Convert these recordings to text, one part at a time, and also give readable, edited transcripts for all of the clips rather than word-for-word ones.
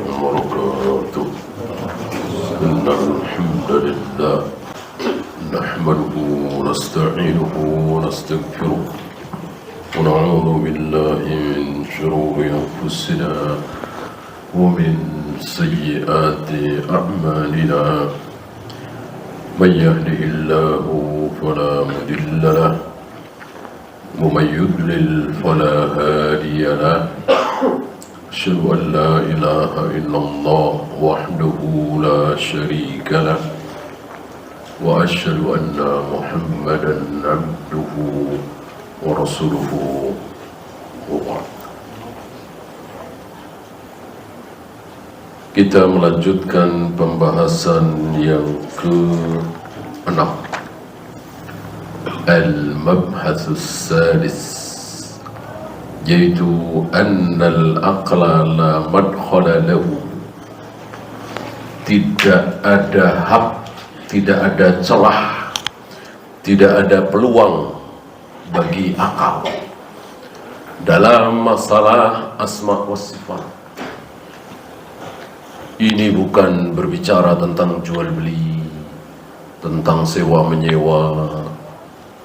وبركاته إن الحمد لله نحمده ونستعينه ونستغفره ونعوذ بالله من شرور أنفسنا ومن سيئات أعمالنا من يهده الله فلا مضل له ومن يضلل فلا هادي له أشهد أن لا إله إلا الله وحده لا شريك له وأشهد أن محمدا عبده ورسوله وبعد. Kita melanjutkan pembahasan yang ke-6, Al-Mabhatsus Sadis, yaitu annal aqla la madkhala lahu, tidak ada hak, tidak ada celah, tidak ada peluang bagi akal dalam masalah asma wa sifat. Ini bukan berbicara tentang jual beli, tentang sewa menyewa,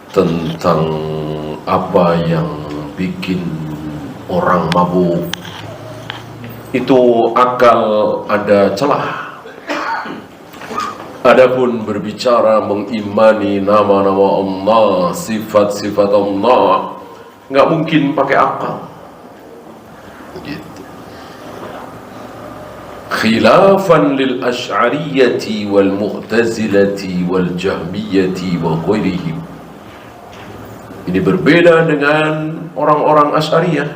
tentang apa yang bikin orang mabuk. Itu akal ada celah. Adapun berbicara mengimani nama-nama Allah, sifat-sifat Allah, nggak mungkin pakai akal. Gitu. Khilafan lil Asy'ariyati wal Mu'tazilati wal Jahmiyati wa ghairihim. Ini berbeda dengan orang-orang Asy'ariyah,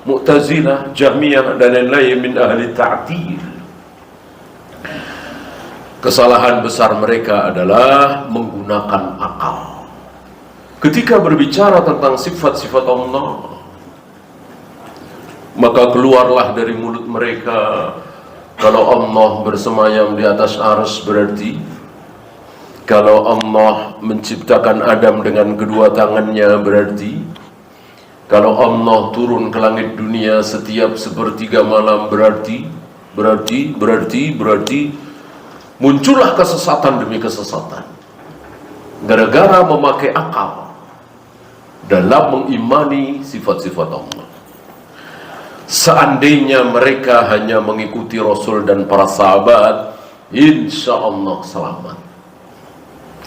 Mu'tazilah, Jahmiyah dan lain-lain min ahli ta'til. Kesalahan besar mereka adalah menggunakan akal ketika berbicara tentang sifat-sifat Allah. Maka keluarlah dari mulut mereka, kalau Allah bersemayam di atas arsy berarti, kalau Allah menciptakan Adam dengan kedua tangannya berarti, kalau Allah turun ke langit dunia setiap sepertiga malam berarti muncullah kesesatan demi kesesatan gara-gara memakai akal dalam mengimani sifat-sifat Allah. Seandainya mereka hanya mengikuti Rasul dan para sahabat, insya Allah selamat.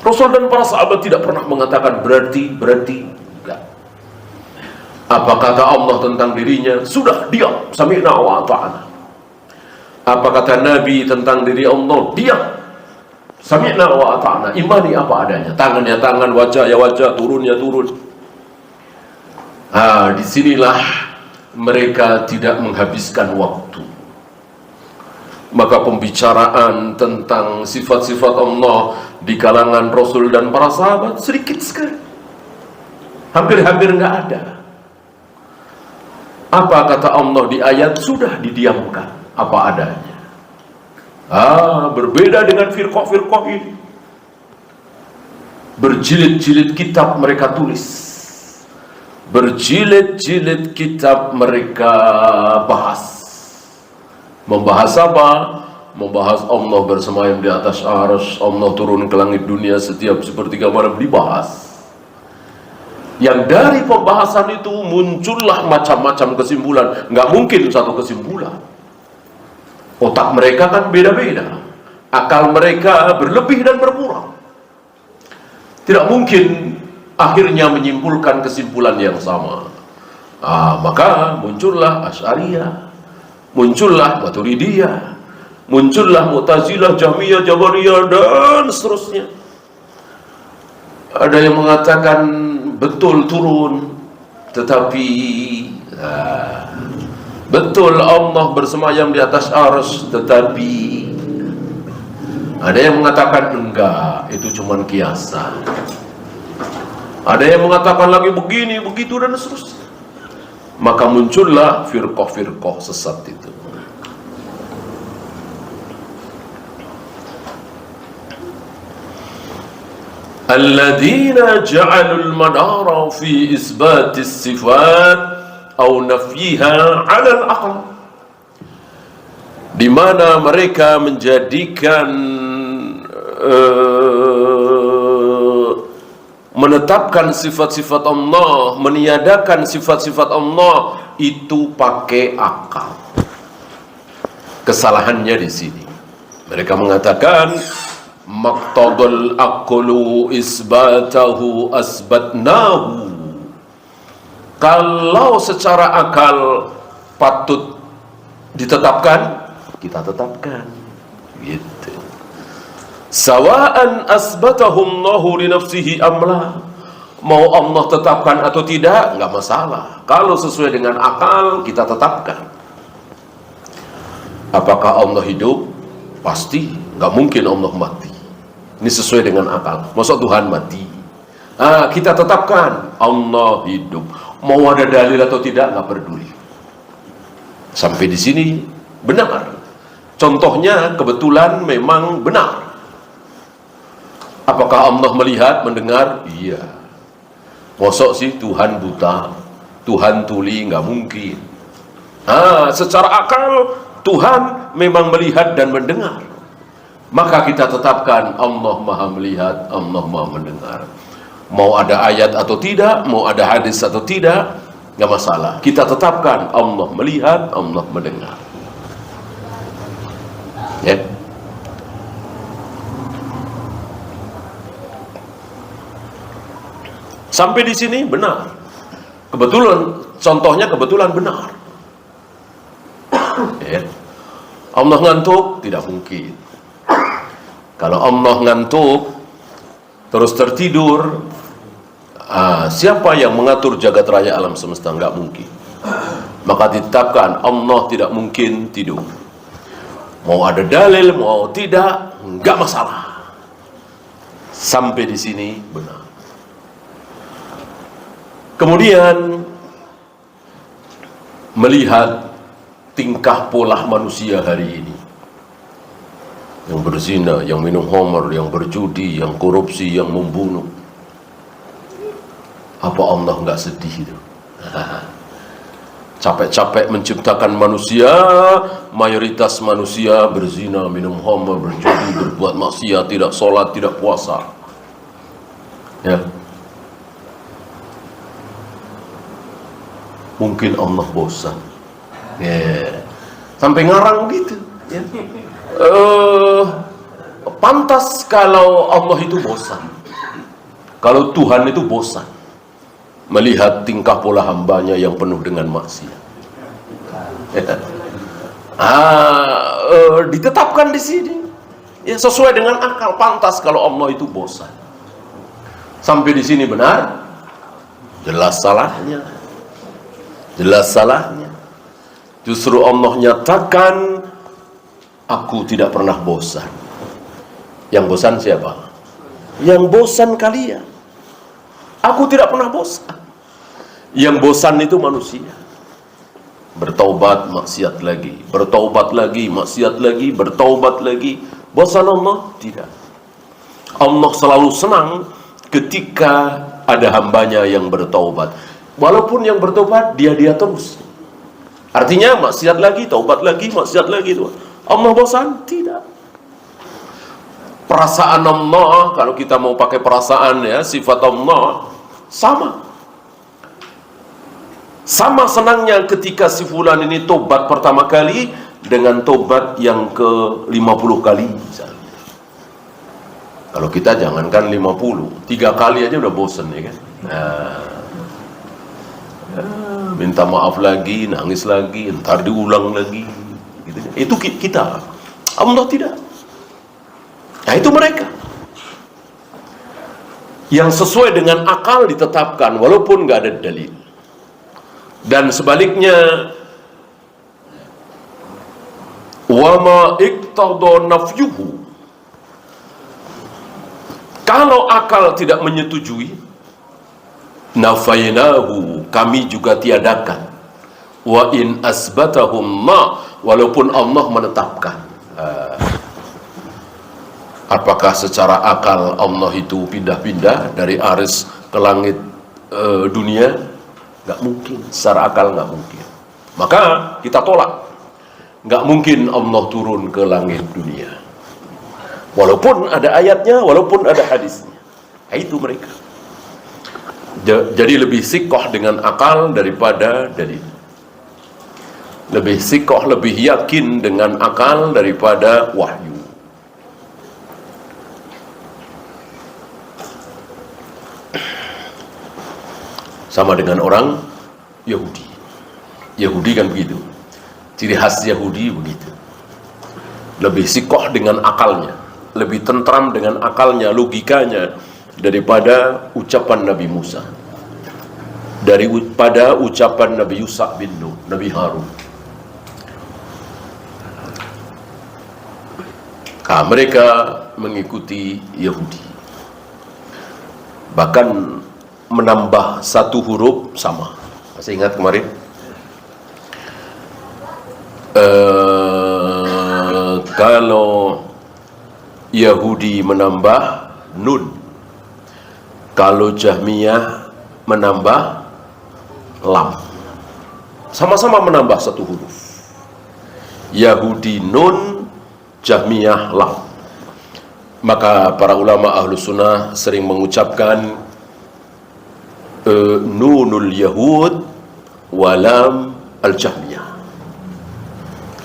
Rasul dan para sahabat tidak pernah mengatakan berarti enggak. Apa kata Allah tentang dirinya? Sudah, diam, sami'na wa ata'na. Apa kata Nabi tentang diri Allah? Diam, sami'na wa ata'na. Imani apa adanya. Tangannya tangan, wajah ya wajah, turunnya turun. Disinilah mereka tidak menghabiskan waktu. Maka pembicaraan tentang sifat-sifat Allah di kalangan Rasul dan para sahabat sedikit sekali, hampir-hampir nggak ada. Apa kata Allah di ayat? Sudah, didiamkan apa adanya. Berbeda dengan firqah-firqah ini. Berjilid-jilid kitab mereka tulis, berjilid-jilid kitab mereka bahas. Membahas apa? Membahas Allah bersemayam di atas arsy, Allah turun ke langit dunia setiap sepertiga malam, dibahas. Yang dari pembahasan itu muncullah macam-macam kesimpulan. Nggak mungkin satu kesimpulan. Otak mereka kan beda-beda, akal mereka berlebih dan berkurang. Tidak mungkin akhirnya menyimpulkan kesimpulan yang sama. Maka muncullah Asy'ariyah, muncullah Maturidiyah, muncullah Mu'tazilah, Jahmiyah, Jabariyah, dan seterusnya. Ada yang mengatakan betul turun, tetapi betul Allah bersemayam di atas arsy, tetapi ada yang mengatakan enggak, itu cuma kiasan. Ada yang mengatakan lagi begini, begitu, dan seterusnya. Maka muncullah firqah-firqah sesat itu. Alladzina ja'alul madara fi isbatis sifat aw nafyiha 'ala al-aql. di mana mereka menjadikan menetapkan sifat-sifat Allah, meniadakan sifat-sifat Allah itu pakai akal. Kesalahannya di sini. Mereka mengatakan maqtadul aqlu isbatahu asbatnahu. Kalau secara akal patut ditetapkan, kita tetapkan. Gitu. Sawa'an asbatahum Allahu li nafsihi amla. Mau Allah tetapkan atau tidak, nggak masalah. Kalau sesuai dengan akal, kita tetapkan. Apakah Allah hidup? Pasti, nggak mungkin Allah mati. Ini sesuai dengan akal. Masa Tuhan mati? Kita tetapkan Allah hidup. Mau ada dalil atau tidak, nggak peduli. Sampai di sini benar. Contohnya kebetulan memang benar. Apakah Allah melihat, mendengar? Iya. Mosok sih Tuhan buta, Tuhan tuli? Nggak mungkin. Secara akal Tuhan memang melihat dan mendengar. Maka kita tetapkan Allah maha melihat, Allah maha mendengar. Mau ada ayat atau tidak, mau ada hadis atau tidak, nggak masalah. Kita tetapkan Allah melihat, Allah mendengar. Ya. Sampai di sini benar. Kebetulan, contohnya kebetulan benar. Ya. Allah ngantuk? Tidak mungkin. Kalau Allah ngantuk terus tertidur, siapa yang mengatur jagat raya alam semesta? Nggak mungkin. Maka ditetapkan Allah tidak mungkin tidur. Mau ada dalil, mau tidak, nggak masalah. Sampai di sini benar. Kemudian melihat tingkah pola manusia hari ini, yang berzina, yang minum khamr, yang berjudi, yang korupsi, yang membunuh. Apa Allah nggak sedih itu? Capek-capek menciptakan manusia, mayoritas manusia berzina, minum khamr, berjudi, berbuat maksiat, tidak sholat, tidak puasa. Ya. Mungkin Allah bosan. Ya. Sampai ngarang gitu. Ya. Pantas kalau Allah itu bosan, kalau Tuhan itu bosan melihat tingkah pola hambanya yang penuh dengan maksiat. Ditetapkan di sini, ya, sesuai dengan akal. Pantas kalau Allah itu bosan. Sampai di sini benar, jelas salahnya, jelas salahnya. Justru Allah nyatakan, aku tidak pernah bosan. Yang bosan siapa? Yang bosan kalian. Aku tidak pernah bosan. Yang bosan itu manusia. Bertaubat, maksiat lagi. Bertaubat lagi, maksiat lagi. Bertaubat lagi. Bosan Allah? Tidak. Allah selalu senang ketika ada hambanya yang bertaubat. Walaupun yang bertaubat, dia terus. Artinya maksiat lagi, taubat lagi, maksiat lagi. Allah bosan? Tidak. Perasaan Allah, kalau kita mau pakai perasaan, ya, sifat Allah sama. Sama senangnya ketika si fulan ini tobat pertama kali dengan tobat yang ke-50 kali misalnya. Kalau kita jangankan 50, 3 kali aja udah bosen, ya kan? Minta maaf lagi, nangis lagi, ntar diulang lagi gitu. Itu kita. Allah tidak. Nah, itu mereka yang sesuai dengan akal ditetapkan walaupun nggak ada dalil. Dan sebaliknya, wama iqtada nafyuhu, kalau akal tidak menyetujui, nafainahu, kami juga tiadakan. Wa in asbatahum ma, walaupun Allah menetapkan. Apakah secara akal Allah itu pindah-pindah dari aris ke langit dunia? Nggak mungkin. Secara akal nggak mungkin. Maka kita tolak. Nggak mungkin Allah turun ke langit dunia. Walaupun ada ayatnya, walaupun ada hadisnya. Itu mereka. Jadi lebih sikoh dengan akal daripada dalil. Lebih sikoh, lebih yakin dengan akal daripada wahyu. Sama dengan orang Yahudi. Yahudi kan begitu. Ciri khas Yahudi begitu. Lebih sikoh dengan akalnya, lebih tentram dengan akalnya, logikanya daripada ucapan Nabi Musa, daripada ucapan Nabi Yusuf bin Nun, Nabi Harun. Mereka mengikuti Yahudi, bahkan menambah satu huruf sama. Masih ingat kemarin? Kalau Yahudi menambah nun, kalau Jahmiyah menambah lam, sama-sama menambah satu huruf. Yahudi nun, Jahmiyah lam. Maka para ulama ahlu sunnah sering mengucapkan nunul Yahud walam al-Jahmiyah.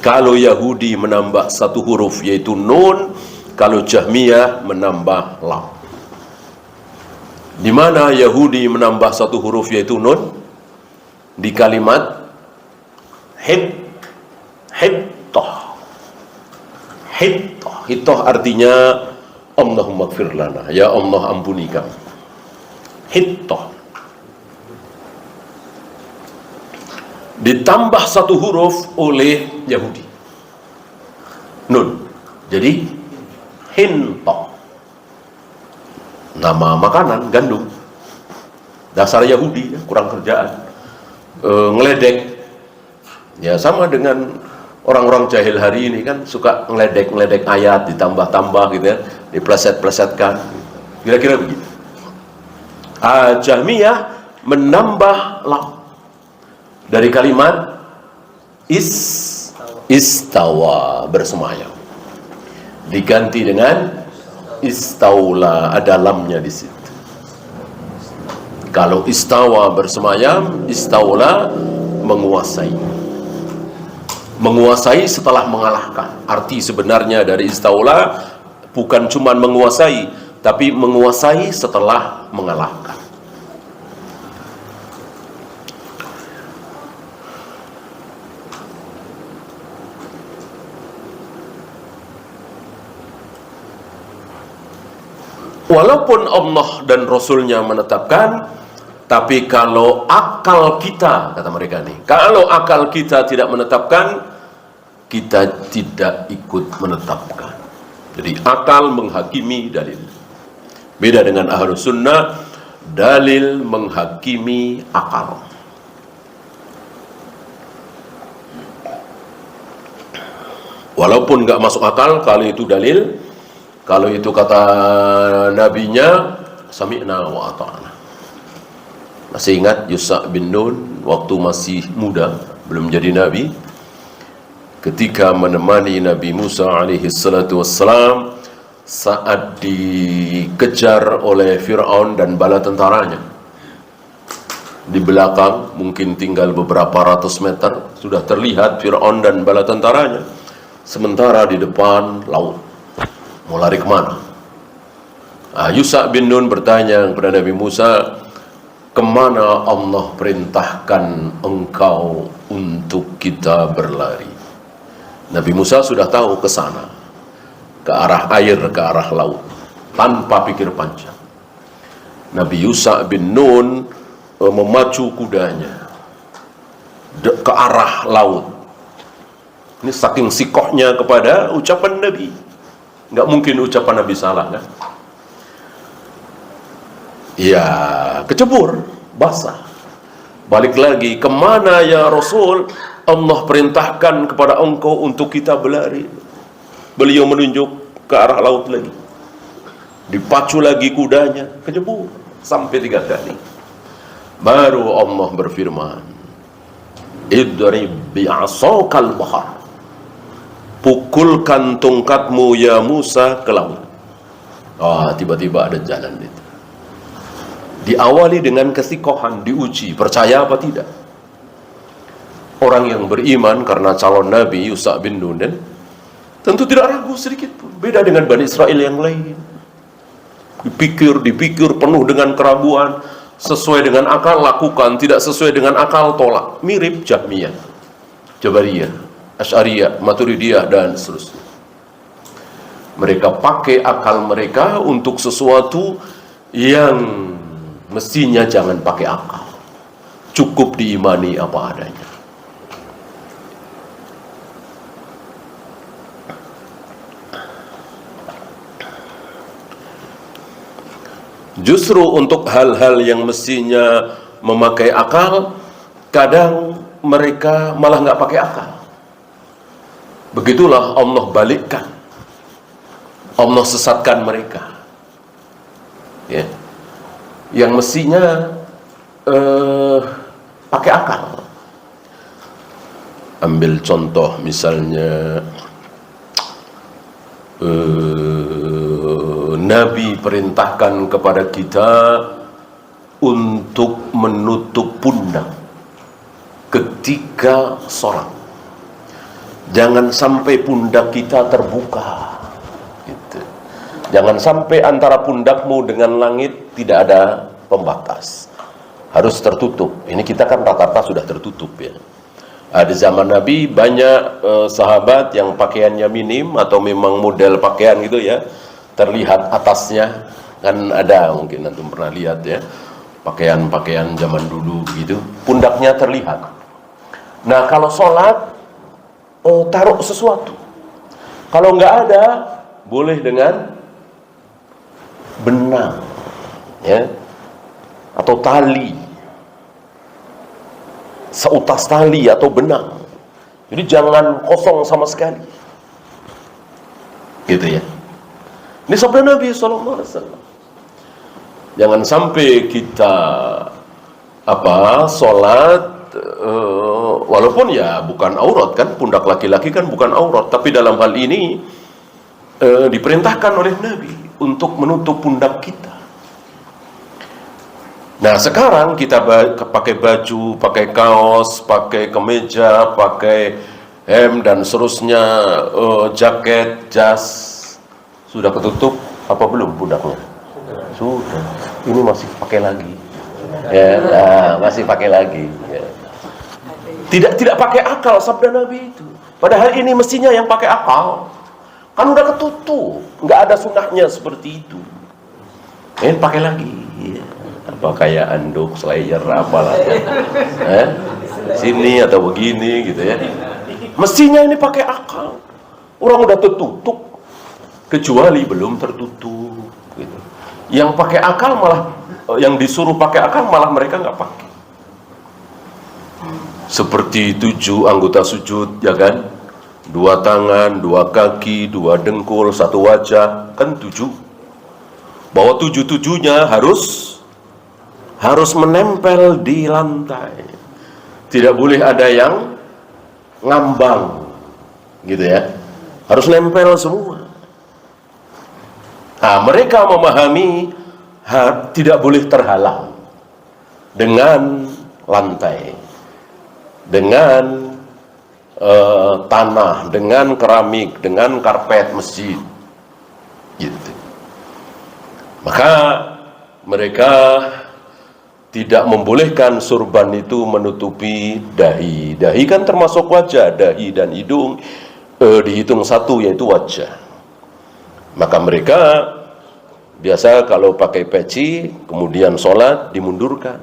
Kalau Yahudi menambah satu huruf yaitu nun, kalau Jahmiyah menambah lam. Di mana Yahudi menambah satu huruf yaitu nun? Di kalimat hittah. Hittah artinya Allahumma gfir lana, ya Allah ampuni kami. Hittah. Ditambah satu huruf oleh Yahudi, nun, jadi hinta, nama makanan gandum, dasar Yahudi, kurang kerjaan, ngeledek, ya sama dengan orang-orang jahil hari ini kan suka ngeledek ayat, ditambah-tambah gitu ya, dipleset-plesetkan, kira-kira begitu. Jahmiyah menambah lam dari kalimat istawa, bersemayam, diganti dengan istaula, ada lamnya di situ. Kalau istawa bersemayam, istaula menguasai. Menguasai setelah mengalahkan. Arti sebenarnya dari istaula bukan cuma menguasai, tapi menguasai setelah mengalahkan. Walaupun Allah dan Rasulnya menetapkan, tapi kalau akal kita, kata mereka nih, kalau akal kita tidak menetapkan, kita tidak ikut menetapkan. Jadi akal menghakimi dalil. Beda dengan Ahlus Sunnah, dalil menghakimi akal. Walaupun nggak masuk akal, kalau itu dalil, kalau itu kata nabinya, sami'na wa ata'na. Masih ingat Yusuf bin Nun waktu masih muda, belum jadi nabi, ketika menemani Nabi Musa alaihi salatu wassalam saat dikejar oleh Fir'aun dan bala tentaranya. Di belakang mungkin tinggal beberapa ratus meter sudah terlihat Fir'aun dan bala tentaranya, sementara di depan laut. Mau lari kemana? Yusuf bin Nun bertanya kepada Nabi Musa, kemana Allah perintahkan engkau untuk kita berlari? Nabi Musa sudah tahu ke sana, ke arah air, ke arah laut, tanpa pikir panjang. Nabi Yusuf bin Nun memacu kudanya ke arah laut. Ini saking sikohnya kepada ucapan Nabi. Nggak mungkin ucapan Nabi salah kan? Ya, kecebur, basah. Balik lagi, kemana ya Rasul? Allah perintahkan kepada engkau untuk kita berlari. Beliau menunjuk ke arah laut lagi. Dipacu lagi kudanya, kecebur sampai 3 kali. Baru Allah berfirman, idrib bi'asokal bahar. pukulkan tongkatmu ya Musa ke laut. Tiba-tiba ada jalan itu. Diawali dengan kesikohan, diuji, percaya apa tidak. Orang yang beriman karena calon Nabi Yusha bin Nun tentu tidak ragu sedikit pun. Beda dengan Bani Israel yang lain. Dipikir penuh dengan keraguan. Sesuai dengan akal lakukan, tidak sesuai dengan akal tolak. Mirip Jahmiyah, Jabariyah, Asy'ariyah, Maturidiyah dan seterusnya. Mereka pakai akal mereka untuk sesuatu yang mestinya jangan pakai akal. Cukup diimani apa adanya. Justru untuk hal-hal yang mestinya memakai akal, kadang mereka malah nggak pakai akal. Begitulah Allah balikkan, Allah sesatkan mereka. Ya. Yang mestinya pakai akal. Ambil contoh misalnya, Nabi perintahkan kepada kita untuk menutup pundak ketika sholat. Jangan sampai pundak kita terbuka gitu. Jangan sampai antara pundakmu dengan langit tidak ada pembatas, harus tertutup. Ini kita kan rata-rata sudah tertutup ya. Di zaman Nabi banyak sahabat yang pakaiannya minim atau memang model pakaian gitu ya, terlihat atasnya, kan ada mungkin antum pernah lihat ya, pakaian-pakaian zaman dulu gitu, pundaknya terlihat. Nah kalau sholat taruh sesuatu, kalau nggak ada boleh dengan benang ya, atau tali, seutas tali atau benang. Jadi jangan kosong sama sekali gitu ya. Ini sabda Nabi SAW. Jangan sampai kita sholat walaupun ya bukan aurat kan, pundak laki-laki kan bukan aurat, tapi dalam hal ini diperintahkan oleh Nabi untuk menutup pundak kita. Nah sekarang kita pakai baju, pakai kaos, pakai kemeja, pakai hem dan seterusnya, jaket, jas. Sudah ketutup apa belum pundaknya? Sudah. Ini masih pakai lagi. Ya, masih pakai lagi. Ya. Tidak pakai akal sabda Nabi itu. Padahal ini mestinya yang pakai akal. Kan udah ketutup, nggak ada sunnahnya seperti itu. Pakai lagi. Ya. Apa kayak anduk, slayer, apalah. Sini atau begini gitu ya. Mestinya ini pakai akal. Orang udah tertutup, kecuali belum tertutup gitu. Yang pakai akal malah, yang disuruh pakai akal malah mereka nggak pakai. Seperti 7 anggota sujud ya kan, 2 tangan, 2 kaki, 2 dengkul, 1 wajah, kan 7. Bahwa 7-7-nya harus menempel di lantai, tidak boleh ada yang ngambang gitu ya, harus nempel semua. Nah, mereka memahami tidak boleh terhalang dengan lantai, dengan tanah, dengan keramik, dengan karpet masjid gitu. Maka mereka tidak membolehkan surban itu menutupi dahi. Dahi kan termasuk wajah, dahi dan hidung dihitung satu, yaitu wajah. Maka mereka biasa kalau pakai peci, kemudian sholat dimundurkan.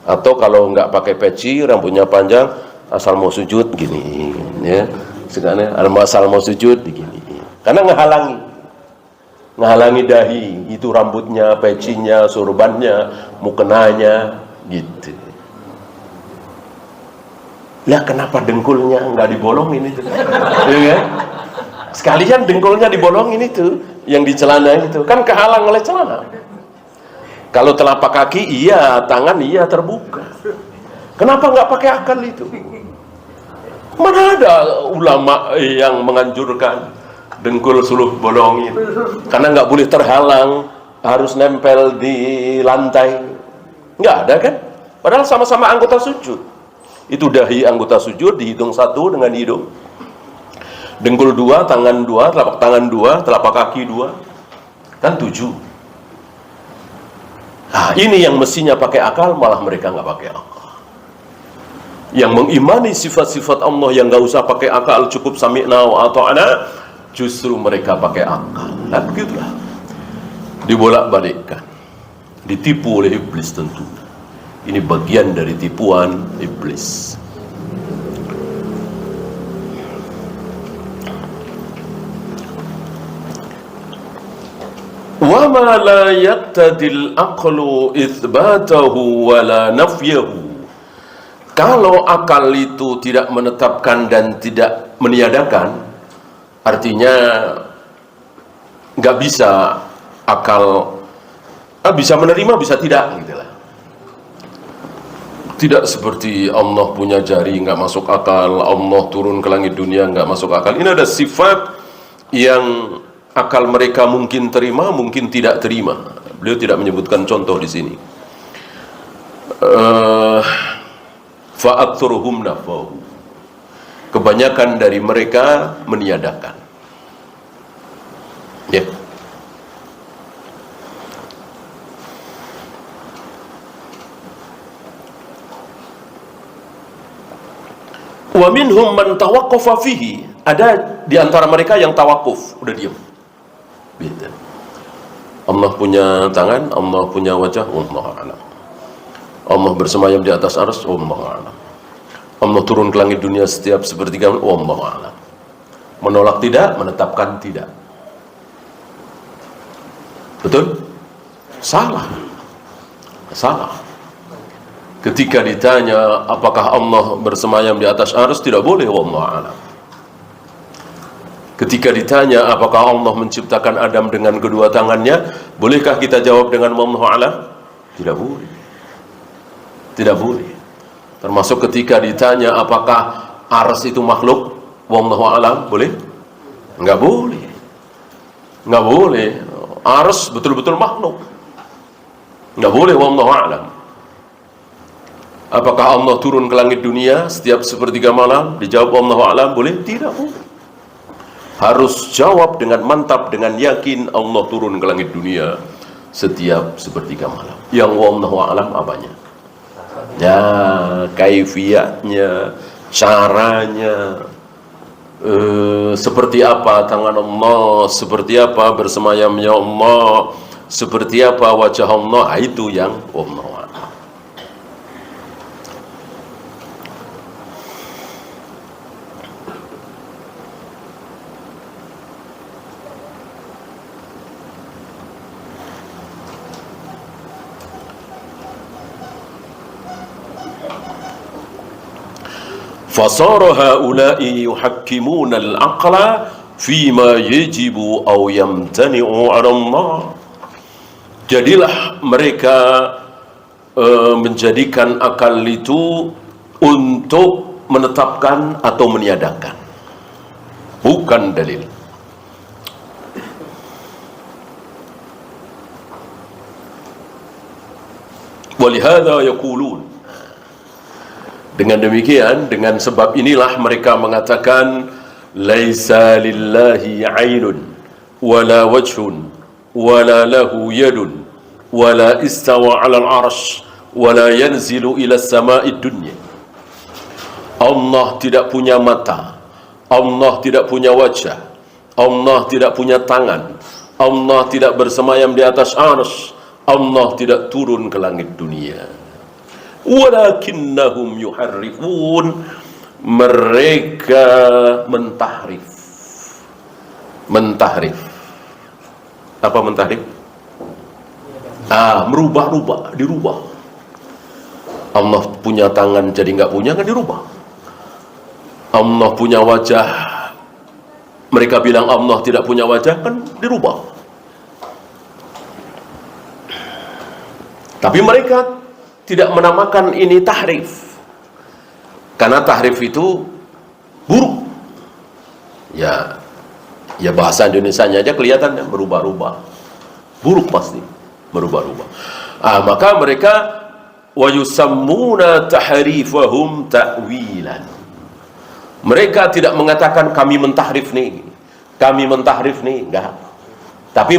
Atau kalau nggak pakai peci, rambutnya panjang, asal mau sujud gini, ya. Sekarang asal mau sujud begini. Karena ngehalangi dahi, itu rambutnya, pecinya, surbannya, mukenanya, gitu. Lah kenapa dengkulnya nggak dibolongin itu? Ya, sekalian dengkulnya dibolongin itu, yang di celana itu, kan kehalang oleh celana. Kalau telapak kaki iya, tangan iya terbuka. Kenapa nggak pakai akal itu? Mana ada ulama yang menganjurkan dengkul suluh bolongin, karena nggak boleh terhalang, harus nempel di lantai. Nggak ada kan? Padahal sama-sama anggota sujud. Itu dahi anggota sujud dihitung satu dengan hidung. Dengkul dua, tangan dua, telapak tangan dua, telapak kaki dua, kan 7. Nah, ini yang mestinya pakai akal, malah mereka nggak pakai akal. Yang mengimani sifat-sifat Allah yang nggak usah pakai akal, cukup sami'na wa ata'na, justru mereka pakai akal. Nah, begitulah. Dibolak-balikkan, ditipu oleh iblis tentu. Ini bagian dari tipuan iblis. Wa ma la yaqtadil aqlu itsbatahu wa la nafyahu. Kalau akal itu tidak menetapkan dan tidak meniadakan, artinya nggak bisa akal bisa menerima, bisa tidak, gitulah. Tidak seperti Allah punya jari, nggak masuk akal. Allah turun ke langit dunia, nggak masuk akal. Ini ada sifat yang akal mereka mungkin terima, mungkin tidak terima. Beliau tidak menyebutkan contoh di sini. Fa'aktsuruhum nafahu. Kebanyakan dari mereka meniadakan. Ya. Wa minhum man tawaqqafa fihi. Ada di antara mereka yang tawakuf, udah diam. Gitu. Allah punya tangan, Allah punya wajah, wallahu a'lam. Allah bersemayam di atas arsy, wallahu a'lam. Allah turun ke langit dunia setiap sepertiga, wallahu a'lam. Menolak tidak, menetapkan tidak. Betul? Salah. Salah. Ketika ditanya apakah Allah bersemayam di atas arsy, tidak boleh, wallahu a'lam. Ketika ditanya apakah Allah menciptakan Adam dengan kedua tangannya, bolehkah kita jawab dengan wallahu a'lam? Tidak boleh. Tidak boleh. Termasuk ketika ditanya apakah arsy itu makhluk, wallahu a'lam, boleh? Enggak boleh. Enggak boleh. Arsy betul-betul makhluk. Enggak boleh, wallahu a'lam. Apakah Allah turun ke langit dunia setiap sepertiga malam? Dijawab wallahu a'lam, boleh? Tidak boleh. Harus jawab dengan mantap, dengan yakin Allah turun ke langit dunia setiap sepertiga malam. Yang wallahu a'lam apanya? Ya, kaifiyatnya, caranya, seperti apa tangan Allah, seperti apa bersemayamnya Allah, seperti apa wajah Allah, itu yang wallahu a'lam. Fasara haula'i yuhakkimuna al-aqla fima yajibu aw yamtani'u 'ala Allah. Jadilah mereka menjadikan akal itu untuk menetapkan atau meniadakan, bukan dalil. Walihada yaqulun. Dengan demikian, dengan sebab inilah mereka mengatakan laisa lillahi 'ainun wala wajhun wala lahu yadun wala istawa 'alal 'arsy wala yanzilu ila as-sama'i dunya. Allah tidak punya mata, Allah tidak punya wajah, Allah tidak punya tangan, Allah tidak bersemayam di atas arsy, Allah tidak turun ke langit dunia. Walakinnahum yuharrifun, mereka mentahrif. Apa mentahrif? Merubah-rubah, dirubah. Allah punya tangan jadi nggak punya, kan dirubah. Allah punya wajah, mereka bilang Allah tidak punya wajah, kan dirubah. Tapi mereka tidak menamakan ini tahrif, karena tahrif itu buruk. Ya, bahasa Indonesianya aja kelihatan ya, berubah-ubah. Buruk pasti, berubah-ubah. Maka mereka wa yusammuna tahrifahum ta'wilan. Mereka tidak mengatakan kami mentahrif nih, enggak. Tapi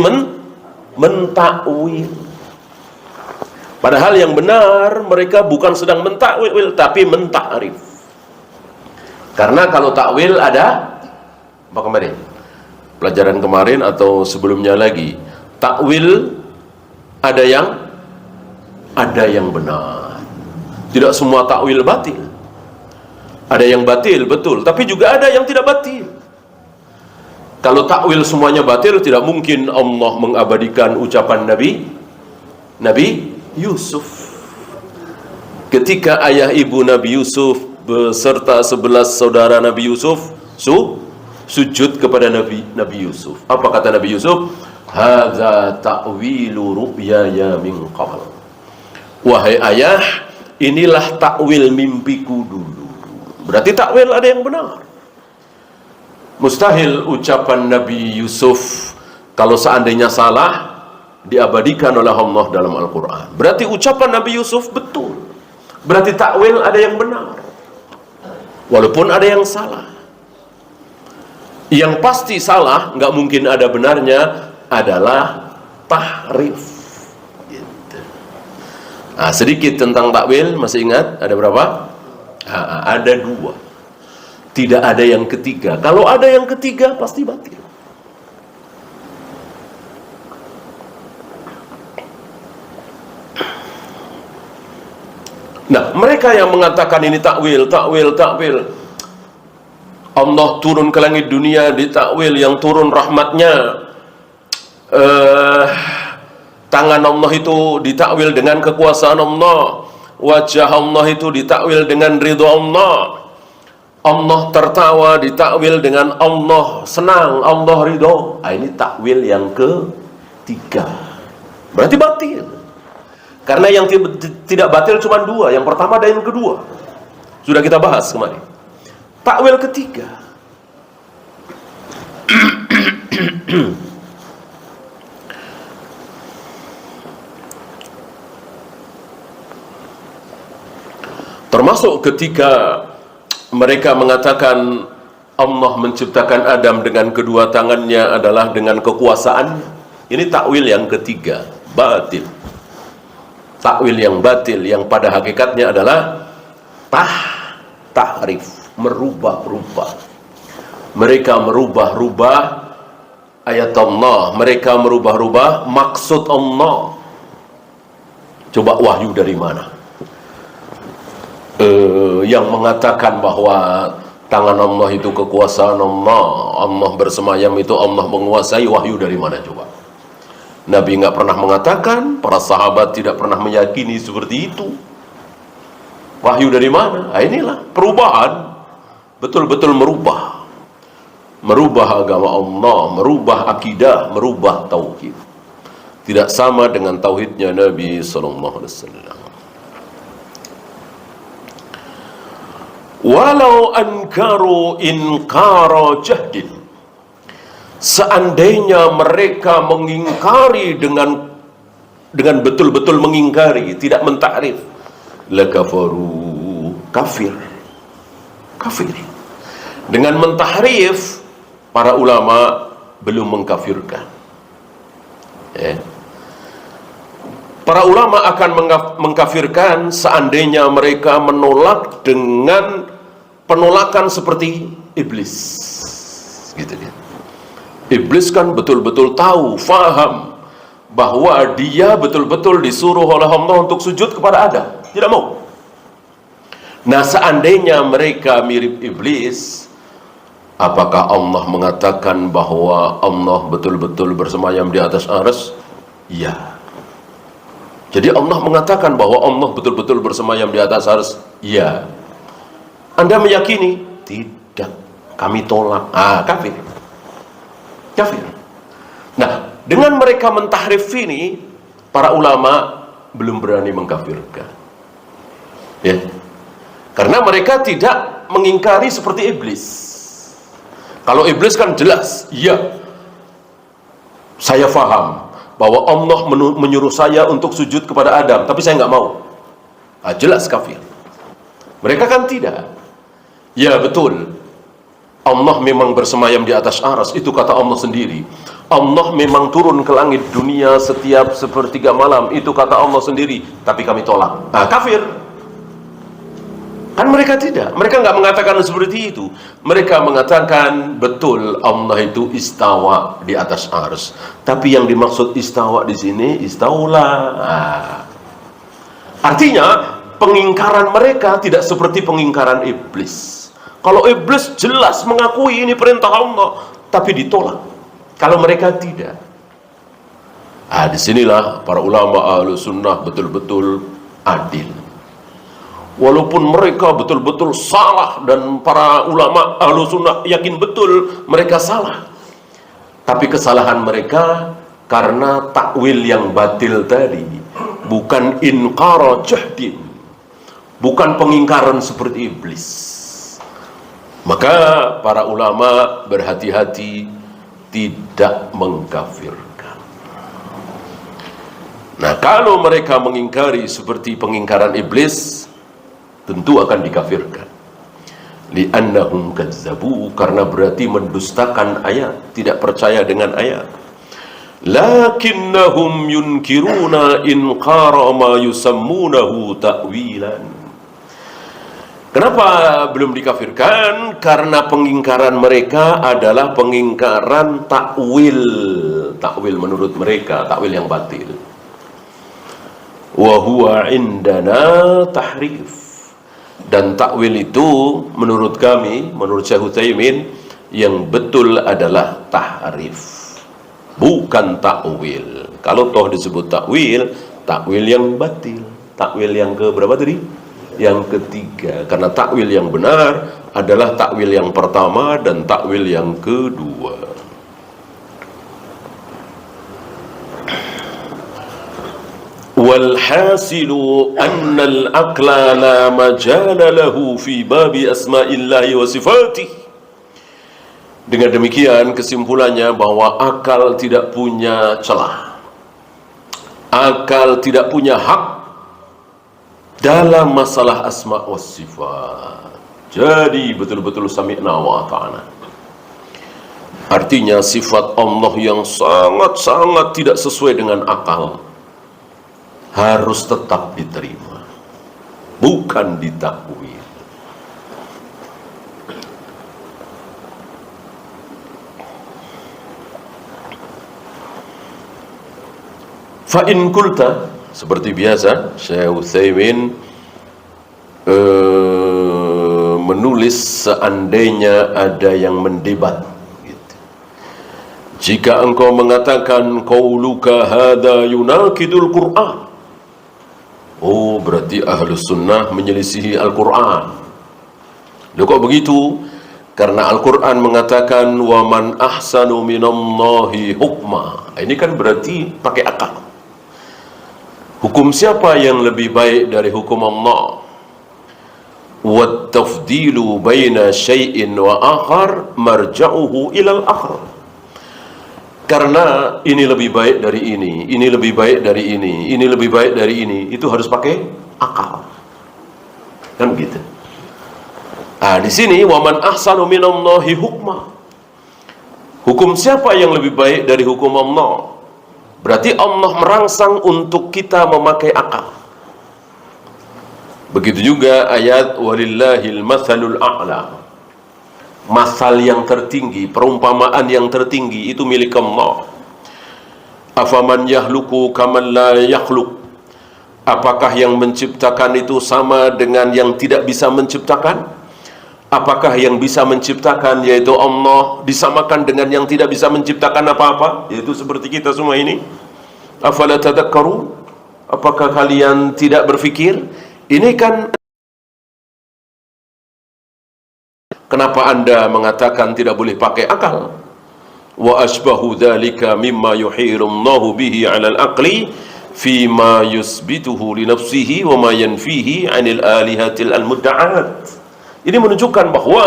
mentakwil. Padahal yang benar mereka bukan sedang mentakwil, tapi mentahrif. Karena kalau takwil ada apa kemarin? Pelajaran kemarin atau sebelumnya lagi, takwil ada yang benar. Tidak semua takwil batil. Ada yang batil betul, tapi juga ada yang tidak batil. Kalau takwil semuanya batil, tidak mungkin Allah mengabadikan ucapan Nabi Yusuf ketika ayah ibu Nabi Yusuf beserta 11 saudara Nabi Yusuf sujud kepada Nabi Yusuf. Apa kata Nabi Yusuf? Hadza ta'wilu ru'yaya min qabl. Wahai ayah, inilah takwil mimpiku dulu. Berarti takwil ada yang benar. Mustahil ucapan Nabi Yusuf kalau seandainya salah diabadikan oleh Allah dalam Al-Quran. Berarti ucapan Nabi Yusuf betul. Berarti takwil ada yang benar, walaupun ada yang salah. Yang pasti salah, nggak mungkin ada benarnya, adalah tahrif. Gitu. Sedikit tentang takwil, masih ingat? Ada berapa? Ada 2. Tidak ada yang ketiga. Kalau ada yang ketiga, pasti batil. Nah, mereka yang mengatakan ini takwil. Allah turun ke langit dunia, ditakwil yang turun rahmatnya. Tangan Allah itu ditakwil dengan kekuasaan Allah. Wajah Allah itu ditakwil dengan ridho Allah. Allah tertawa ditakwil dengan Allah senang, Allah ridho. Ini takwil yang ketiga. Berarti batil. Karena yang tidak batil cuma 2. Yang pertama dan yang kedua sudah kita bahas kemarin. Takwil ketiga termasuk ketika mereka mengatakan Allah menciptakan Adam dengan kedua tangannya adalah dengan kekuasaan. Ini takwil yang ketiga, batil. Takwil yang batil, yang pada hakikatnya adalah tahrif, merubah-rubah. Mereka merubah-rubah ayat Allah, mereka merubah-rubah maksud Allah. Coba wahyu dari mana? Yang mengatakan bahwa tangan Allah itu kekuasaan Allah, Allah bersemayam itu Allah menguasai, wahyu dari mana coba? Nabi nggak pernah mengatakan, para sahabat tidak pernah meyakini seperti itu. Wahyu dari mana? Inilah perubahan, betul-betul merubah agama Allah, merubah akidah, merubah tauhid. Tidak sama dengan tauhidnya Nabi SAW. Walau ankaru inkara jahdin, seandainya mereka mengingkari dengan betul-betul mengingkari, tidak mentakrif, lakafaru, kafir. Dengan mentahrif, para ulama belum mengkafirkan. Para ulama akan mengkafirkan seandainya mereka menolak dengan penolakan seperti iblis, gitu dia. Iblis kan betul-betul tahu, faham bahwa dia betul-betul disuruh oleh Allah untuk sujud kepada Adam, tidak mau. Nah, seandainya mereka mirip iblis, apakah Allah mengatakan bahwa Allah betul-betul bersemayam di atas arsy? Ya. Jadi Allah mengatakan bahwa Allah betul-betul bersemayam di atas arsy? Ya. Anda meyakini? Tidak. Kami tolak. Kafir. Nah, dengan mereka mentahrif ini, para ulama belum berani mengkafirkan. Ya. Karena mereka tidak mengingkari seperti iblis. Kalau iblis kan jelas, iya, saya faham bahwa Allah menyuruh saya untuk sujud kepada Adam, tapi saya nggak mau. Jelas kafir. Mereka kan tidak. Ya betul, Allah memang bersemayam di atas aras, itu kata Allah sendiri. Allah memang turun ke langit dunia setiap sepertiga malam, itu kata Allah sendiri, tapi kami tolak. Kafir. Kan mereka tidak, mereka nggak mengatakan seperti itu. Mereka mengatakan betul Allah itu istawa di atas ars, tapi yang dimaksud istawa di sini istaula. Artinya pengingkaran mereka tidak seperti pengingkaran iblis. Kalau iblis jelas mengakui ini perintah Allah, tapi ditolak. Kalau mereka tidak. Disinilah para ulama Ahlus Sunnah betul-betul adil. Walaupun mereka betul-betul salah, dan para ulama Ahlus Sunnah yakin betul mereka salah, tapi kesalahan mereka karena takwil yang batil tadi, bukan inkara jahdin, bukan pengingkaran seperti iblis. Maka para ulama berhati-hati tidak mengkafirkan. Nah, kalau mereka mengingkari seperti pengingkaran iblis, tentu akan dikafirkan. Li'annahum kadzabu, karena berarti mendustakan ayat, tidak percaya dengan ayat. Lakinnahum yunkiruna inqara ma yusammunahu ta'wilan. Kenapa belum dikafirkan? Karena pengingkaran mereka adalah pengingkaran takwil. Takwil menurut mereka, takwil yang batil. Wa huwa indana tahrif. Dan takwil itu menurut kami, menurut Syekh Utsaimin, yang betul adalah tahrif, bukan takwil. Kalau toh disebut takwil, takwil yang batil. Takwil yang ke berapa tadi? Yang ketiga. Karena takwil yang benar adalah takwil yang pertama dan takwil yang kedua. Walhasilu annal aqla la majala lahu fi babi asma'illahi wa sifatih. Dengan demikian kesimpulannya bahwa akal tidak punya celah, akal tidak punya hak dalam masalah asma wa sifat. Jadi betul-betul sami'na wa ata'na. Artinya sifat Allah yang sangat-sangat tidak sesuai dengan akal harus tetap diterima, bukan ditakwil. Fa in kulta, seperti biasa Syekh Utsaimin menulis seandainya ada yang mendebat gitu. Jika engkau mengatakan qauluka hadza yunaqidul Qur'an, oh berarti Ahlus Sunnah menyelisihi Al-Quran. Loh kok begitu? Karena Al-Quran mengatakan wa man ahsanu minallahi hukma. Ini kan berarti pakai akal. Hukum siapa yang lebih baik dari hukum Allah? Wat tafdilu baina syai'in wa akhar marja'uhu ilal akhar. Karena ini lebih baik dari ini lebih baik dari ini lebih baik dari ini, itu harus pakai akal. Kan begitu. Di sini waman ahsanu minallahi hukma. Hukum siapa yang lebih baik dari hukum Allah? Berarti Allah merangsang untuk kita memakai akal. Begitu juga ayat walillahil matsalul a'la. Masal yang tertinggi, perumpamaan yang tertinggi itu milik Allah. Afaman yahluku kaman la yakhluq. Apakah yang menciptakan itu sama dengan yang tidak bisa menciptakan? Apakah yang bisa menciptakan, yaitu Allah, disamakan dengan yang tidak bisa menciptakan apa-apa, yaitu seperti kita semua ini? Afala tadakkarun? Apakah kalian tidak berfikir? Ini kan, kenapa Anda mengatakan tidak boleh pakai akal? Wa asbahu dzalika mimma yuhirullahu bihi 'alal aqli fima yusbituhu li nafsihi wa ma yanfihi 'anil alihatil al-mudda'at. Ini menunjukkan bahwa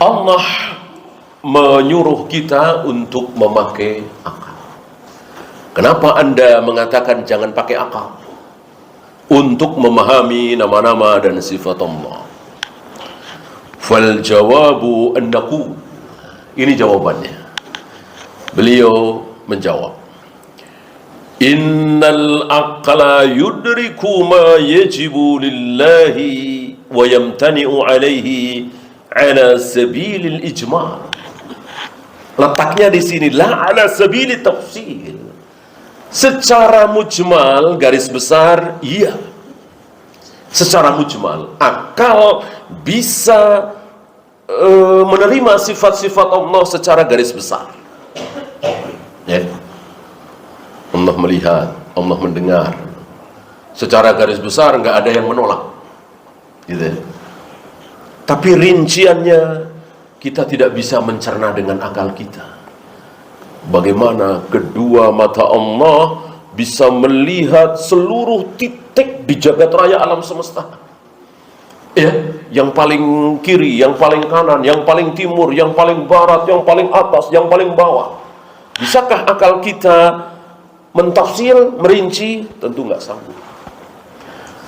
Allah menyuruh kita untuk memakai akal. Kenapa Anda mengatakan jangan pakai akal? Untuk memahami nama-nama dan sifat Allah. Fal jawabu annaku. Ini jawabannya. Beliau menjawab, innal aqla yudriku ma yajibu lillahi wa yamtani'u alaihi ala sabilil ijma'. Letaknya di sini la ala sabilit tafsil. Secara mujmal, garis besar, iya. Secara mujmal, akal bisa menerima sifat-sifat Allah secara garis besar. Ya. Allah melihat, Allah mendengar. Secara garis besar nggak ada yang menolak. Gitu. Tapi rinciannya kita tidak bisa mencerna dengan akal kita. Bagaimana kedua mata Allah bisa melihat seluruh titik di jagat raya alam semesta. Ya, yang paling kiri, yang paling kanan, yang paling timur, yang paling barat, yang paling atas, yang paling bawah. Bisakah akal kita mentafsir, merinci? Tentu nggak sanggup.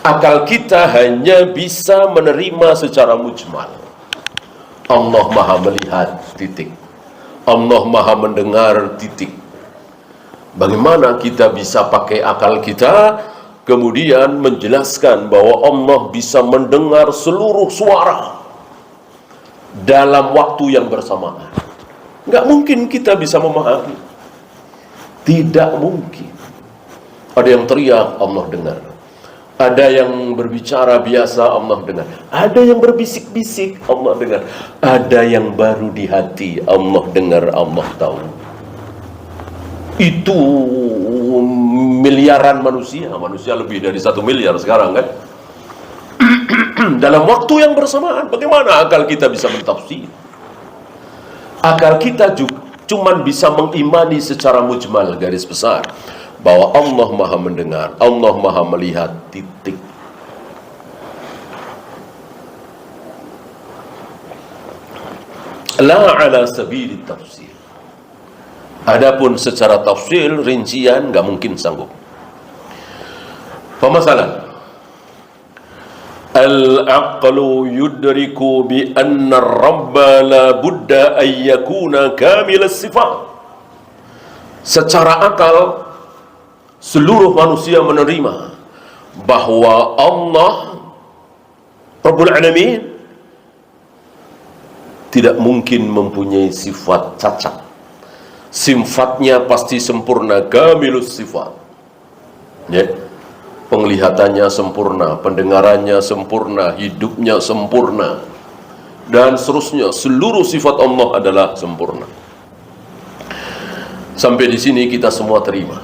Akal kita hanya bisa menerima secara mujmal. Allah maha melihat, titik. Allah maha mendengar, titik. Bagaimana kita bisa pakai akal kita kemudian menjelaskan bahwa Allah bisa mendengar seluruh suara dalam waktu yang bersamaan? Nggak mungkin kita bisa memahami. Tidak mungkin. Ada yang teriak, Allah dengar. Ada yang berbicara biasa, Allah dengar. Ada yang berbisik-bisik, Allah dengar. Ada yang baru di hati, Allah dengar, Allah tahu. Itu miliaran manusia. Manusia lebih dari 1 miliar sekarang kan. Dalam waktu yang bersamaan, bagaimana akal kita bisa mentafsir? Akal kita cuma bisa mengimani secara mujmal, garis besar, bahwa Allah maha mendengar, Allah maha melihat, titik. La ala sabili tafsir. Adapun secara tafsir, rincian, nggak mungkin sanggup. Pemasalan, al-aqlu yudriku bi anna ar-rabba la budda an yakuna kamil as-sifat. Secara akal, seluruh manusia menerima bahwa Allah Rabbul Alamin tidak mungkin mempunyai sifat cacat. Sifatnya pasti sempurna, kamilus sifat. Ya. Penglihatannya sempurna, pendengarannya sempurna, hidupnya sempurna, dan seterusnya. Seluruh sifat Allah adalah sempurna. Sampai di sini kita semua terima.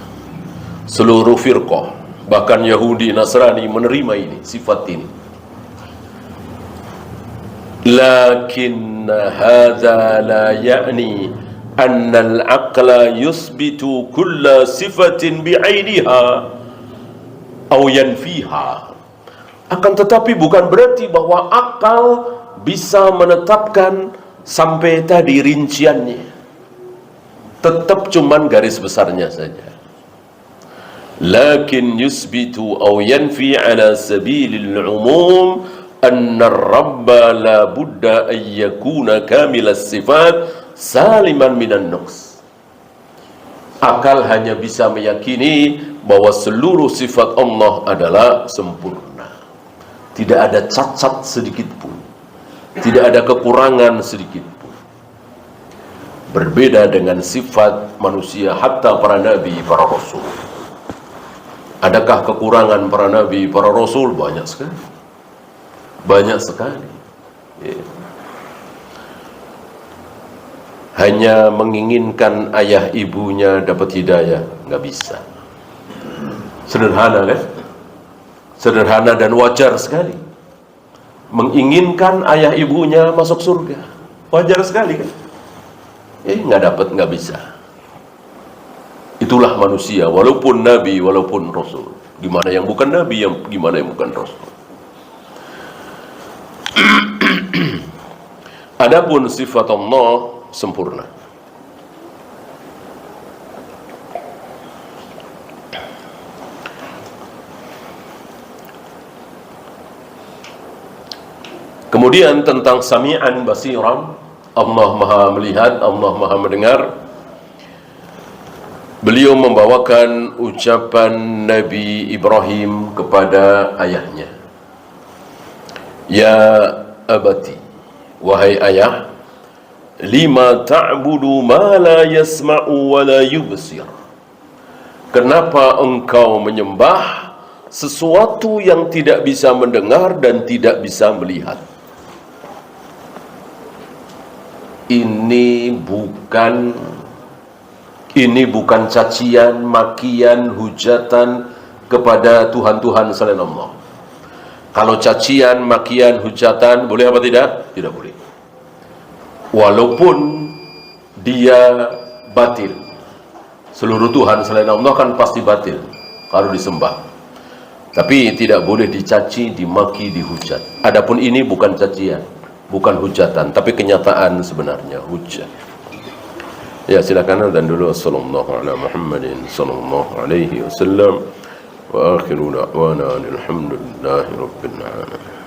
Seluruh firqah, bahkan Yahudi, Nasrani menerima ini, sifat ini. Lakin hadza la ya'ni anna al-aqla yusbitu kulla sifatin bi'ainiha aw yanfiha. Akan tetapi bukan berarti bahwa akal bisa menetapkan sampai tadi rinciannya. Tetap cuman garis besarnya saja. Lakin yusbitu aw yanfi ala sabilil umum anna ar-rabba la budda an yakuna kamilas sifat saliman minan nuqs. Akal hanya bisa meyakini bahwa seluruh sifat Allah adalah sempurna. Tidak ada cacat sedikit pun. Tidak ada kekurangan sedikit pun. Berbeda dengan sifat manusia, hatta para nabi, para rasul. Adakah kekurangan para nabi, para rasul? Banyak sekali. Banyak sekali. Ya. Hanya menginginkan ayah ibunya dapat hidayah, nggak bisa. Sederhana kan? Sederhana dan wajar sekali. Menginginkan ayah ibunya masuk surga, wajar sekali kan? Nggak dapat, nggak bisa. Itulah manusia, walaupun nabi, walaupun rasul. Gimana yang bukan nabi, yang gimana yang bukan rasul. Adapun sifat Allah sempurna. Kemudian tentang sami'an basiran, Allah Maha melihat, Allah Maha mendengar. Beliau membawakan ucapan Nabi Ibrahim kepada ayahnya. Ya abati, wahai ayah, lima ta'budu ma la yasma'u wa la yubsir. Kenapa engkau menyembah sesuatu yang tidak bisa mendengar dan tidak bisa melihat? Ini bukan cacian, makian, hujatan kepada Tuhan-Tuhan selain Allah. Kalau cacian, makian, hujatan, boleh apa tidak? Tidak boleh. Walaupun dia batil. Seluruh Tuhan selain Allah kan pasti batil kalau disembah. Tapi tidak boleh dicaci, dimaki, dihujat. Adapun ini bukan cacian, bukan hujatan, tapi kenyataan sebenarnya hujat. Ya, silakan dan dulu. Sallallahu ala Muhammadin sallallahu alaihi wasallam wa akhiru da'wana alhamdulillahi rabbil alamin.